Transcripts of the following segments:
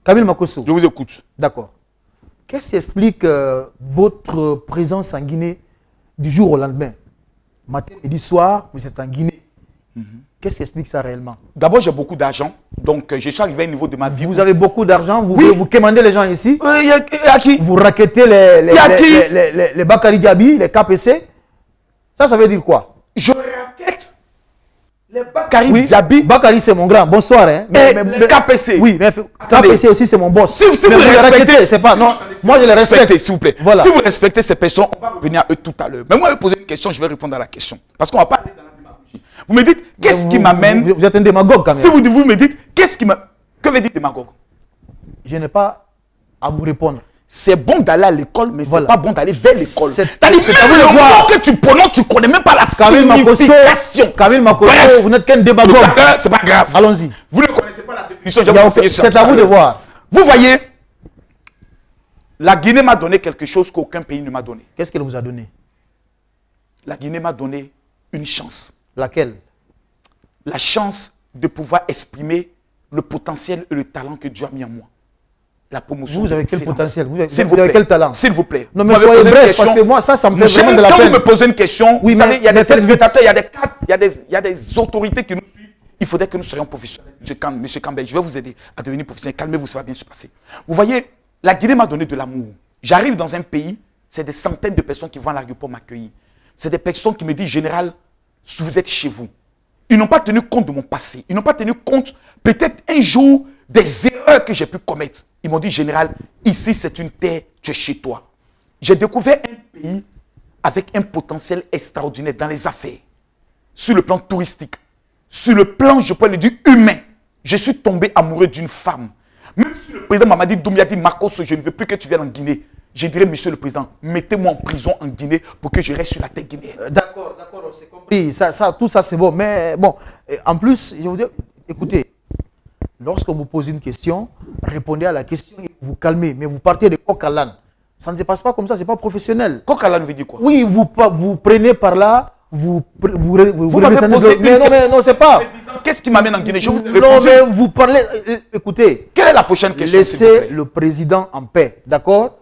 Camille Makosso. Je vous écoute. D'accord. Qu'est-ce qui explique votre présence en Guinée du jour au lendemain? Matin, midi, soir, vous êtes en Guinée. Qu'est-ce qui explique ça réellement? D'abord, j'ai beaucoup d'argent. Donc, je suis arrivé à un niveau de ma vie. Vous avez beaucoup d'argent, vous, oui. Vous commandez les gens ici. Il y a qui? Vous raquettez les Bakary Diaby, les KPC. Ça veut dire quoi? Je raquette les Bakary Diaby. Bakary, c'est mon grand. Bonsoir. Hein. Mais KPC. Oui, mais KPC aussi, c'est mon boss. Si vous les respectez, c'est pas. Non, moi, je les respecte. S'il vous plaît. Voilà. Si vous respectez ces personnes, on va revenir à eux tout à l'heure. Mais moi, je vais poser une question, je vais répondre à la question. Parce qu'on va pas aller dans la démagogie. Vous me dites, qu'est-ce qui m'amène. Vous êtes un démagogue quand même. Si vous me dites, qu'est-ce qui m'a. Que veut dire démagogue? Je n'ai pas à vous répondre. C'est bon d'aller à l'école, mais c'est pas bon d'aller vers l'école. C'est-à-dire même le mot que tu prononces, tu ne connais même pas la signification. Camille Makosso, vous n'êtes qu'un démagogue. C'est pas grave. Allons-y. Vous ne connaissez pas la définition. C'est à vous de voir. Vous voyez, la Guinée m'a donné quelque chose qu'aucun pays ne m'a donné. Qu'est-ce qu'elle vous a donné? La Guinée m'a donné une chance. Laquelle? La chance de pouvoir exprimer le potentiel et le talent que Dieu a mis en moi. La promotion. Vous avez quel potentiel? Vous avez quel talent? S'il vous plaît. Non, mais soyez bref, parce que moi, ça me fait vraiment de la peine. Quand vous me posez une question, oui, vous savez, il y a des téléspectateurs, il y a des cadres, il y a des autorités qui nous suivent. Il faudrait que nous soyons professionnels. Monsieur Campbell, je vais vous aider à devenir professionnel. Calmez-vous, ça va bien se passer. Vous voyez, la Guinée m'a donné de l'amour. J'arrive dans un pays, c'est des centaines de personnes qui vont à l'aéroport m'accueillir. C'est des personnes qui me disent, général, vous êtes chez vous. Ils n'ont pas tenu compte de mon passé. Ils n'ont pas tenu compte, peut-être un jour, des erreurs que j'ai pu commettre. Ils m'ont dit, général, ici c'est une terre, tu es chez toi. J'ai découvert un pays avec un potentiel extraordinaire dans les affaires, sur le plan touristique, sur le plan, je peux le dire, humain. Je suis tombé amoureux d'une femme. Même si le président Mamadi Doumbia dit, Makosso, je ne veux plus que tu viennes en Guinée. Je dirais, monsieur le président, mettez-moi en prison en Guinée pour que je reste sur la terre guinéenne. D'accord, c'est compris. Tout ça, c'est bon. Mais bon, en plus, je vous dis, écoutez, lorsqu'on vous pose une question, répondez à la question et vous calmez. Mais vous partez de coq à l'âne. Ça ne se passe pas comme ça, ce n'est pas professionnel. Coq à l'âne veut dire quoi? Oui, vous prenez par là, vous mais non, c'est pas. Qu'est-ce qui m'amène en Guinée? Je vous non, mais vous parlez. Écoutez. Quelle est la prochaine question? Laissez le président en paix, d'accord?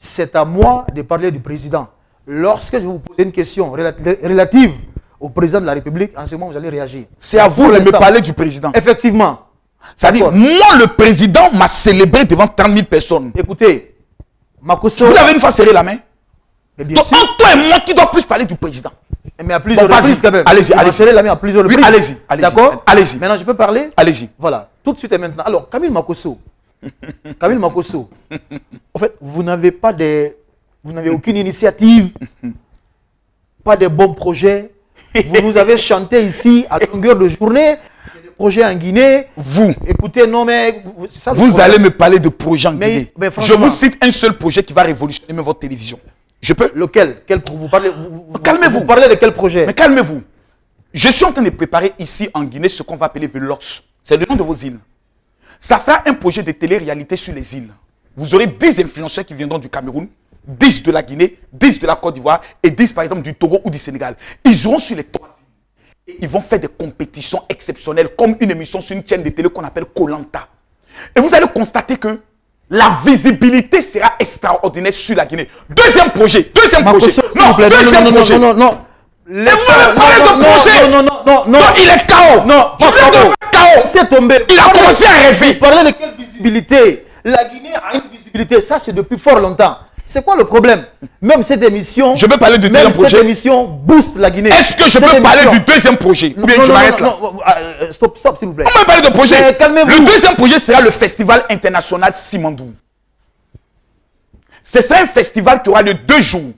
C'est à moi de parler du président. Lorsque je vous pose une question relative au président de la République, en ce moment, vous allez réagir. C'est à vous de me parler du président. Effectivement. C'est-à-dire, moi, le président m'a célébré devant 30 000 personnes. Écoutez, Makosso... Vous l'avez une fois serré la main? Donc, toi et moi qui doit plus parler du président. Mais à plusieurs reprises quand même. Allez-y, allez-y. Serré la main à plusieurs reprises. Oui, allez-y. D'accord? Allez-y. Maintenant, je peux parler? Allez-y. Voilà, tout de suite et maintenant. Alors, Camille Makosso. Camille Makosso. En fait, vous n'avez aucune initiative, pas de bons projets. Vous nous avez chanté ici à longueur de journée. Projet en Guinée. Vous. Écoutez, non mais... Ça, vous allez me parler de projet en Guinée. Mais je vous cite un seul projet qui va révolutionner même votre télévision. Je peux? Lequel? Vous parlez... Calmez-vous. Vous parlez de quel projet? Mais calmez-vous. Je suis en train de préparer ici en Guinée ce qu'on va appeler Velox. C'est le nom de vos îles. Ça sera un projet de télé-réalité sur les îles. Vous aurez 10 influenceurs qui viendront du Cameroun, 10 de la Guinée, 10 de la Côte d'Ivoire et 10 par exemple du Togo ou du Sénégal. Ils iront sur les 3 îles. Ils vont faire des compétitions exceptionnelles comme une émission sur une chaîne de télé qu'on appelle Koh Lanta. Et vous allez constater que la visibilité sera extraordinaire sur la Guinée. Deuxième projet. Non, deuxième projet. Non. Laissez-moi parler de projet. Non, il est KO. Non, KO. C'est tombé. Il a commencé à rêver. Vous parlez de quelle visibilité? La Guinée a une visibilité. Ça, c'est depuis fort longtemps. C'est quoi le problème? Même cette émission... Je peux parler du deuxième projet. Cette émission booste la Guinée. Est-ce que je peux parler du deuxième projet? Ou bien je m'arrête là? Stop, s'il vous plaît. On va parler de projet. Calmez-vous. Le deuxième projet sera le Festival international Simandou. Ce sera un festival qui aura lieu 2 jours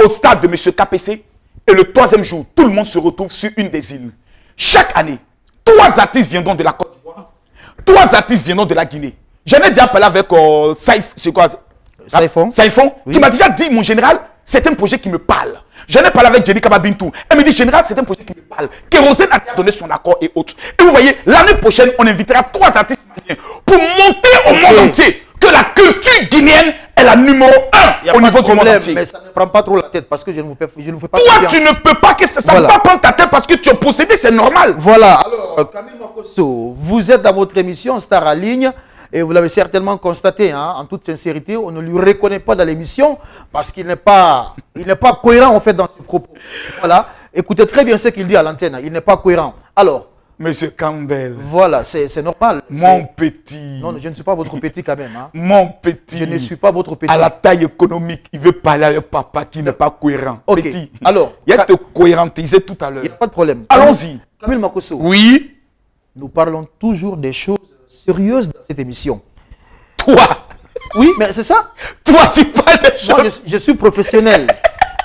au stade de M. KPC. Et le 3e jour, tout le monde se retrouve sur une des îles. Chaque année, 3 artistes viendront de la Côte d'Ivoire. 3 artistes viendront de la Guinée. J'en ai déjà parlé avec Saifon, qui m'a déjà dit, mon général, c'est un projet qui me parle. J'en ai parlé avec Jenny Kababintou. Elle me dit, général, c'est un projet qui me parle. Kérosène a donné son accord et autres. Et vous voyez, l'année prochaine, on invitera 3 artistes maliens pour monter au monde entier que la culture guinéenne est la numéro 1 au niveau du monde entier. Mais ça ne prend pas trop la tête parce que je ne vous fais pas Toi, confiance. tu ne peux pas, que ça ne va pas prendre ta tête parce que tu es possédé, c'est normal. Voilà. Alors, Camille Makosso, vous êtes dans votre émission Star à ligne. Et vous l'avez certainement constaté, hein, en toute sincérité, on ne lui reconnaît pas dans l'émission parce qu'il n'est pas cohérent en fait dans ses propos. Voilà. Écoutez très bien ce qu'il dit à l'antenne. Il n'est pas cohérent. Alors, Monsieur Campbell. Voilà, c'est normal. Mon petit. Non, je ne suis pas votre petit quand même. Hein. Mon petit. Je ne suis pas votre petit. À la taille économique, il veut parler avec papa qui n'est pas cohérent. Ok. Petit. Alors, il y a te cohérentiser tout à l'heure. Il n'y a pas de problème. Allons-y. Kamil Makosso. Oui. Nous parlons toujours des choses sérieuses dans cette émission. Toi. Oui, mais c'est ça. Toi, tu parles des choses. Moi, je suis professionnel.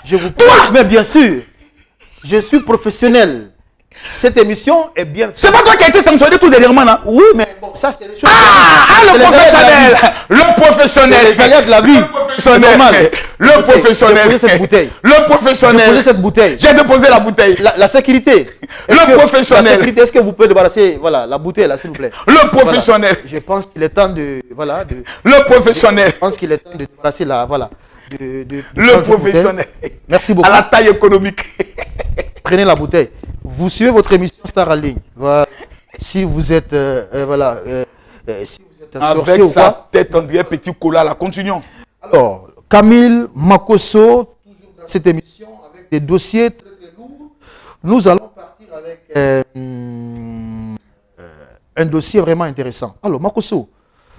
Je vous parle. Mais bien sûr, je suis professionnel. Cette émission est bien... C'est pas toi qui as été sanctionné tout dernièrement, là? Oui, mais bon, ça c'est les choses... le professionnel. Le professionnel. C'est les aléas de la vie. C'est normal. Le professionnel. J'ai posé cette bouteille. Le professionnel. J'ai posé cette bouteille. J'ai déposé la bouteille. La sécurité. Le professionnel. La sécurité, est-ce que vous pouvez débarrasser la bouteille, là, s'il vous plaît? Le professionnel. Voilà. Je pense qu'il est temps de... Voilà, le professionnel. Je pense qu'il est temps de débarrasser la... Voilà. Le professionnel. Merci beaucoup. À la taille économique. Prenez la bouteille. Vous suivez votre émission Star en ligne. Voilà. Si vous êtes si vous êtes un sorcier avec ou sa quoi. Tête en dirait petit cola, là. Continuons. Alors, Kamil Makosso, toujours dans cette émission avec des dossiers très très lourds. Nous allons partir avec un dossier vraiment intéressant. Alors, Makosso,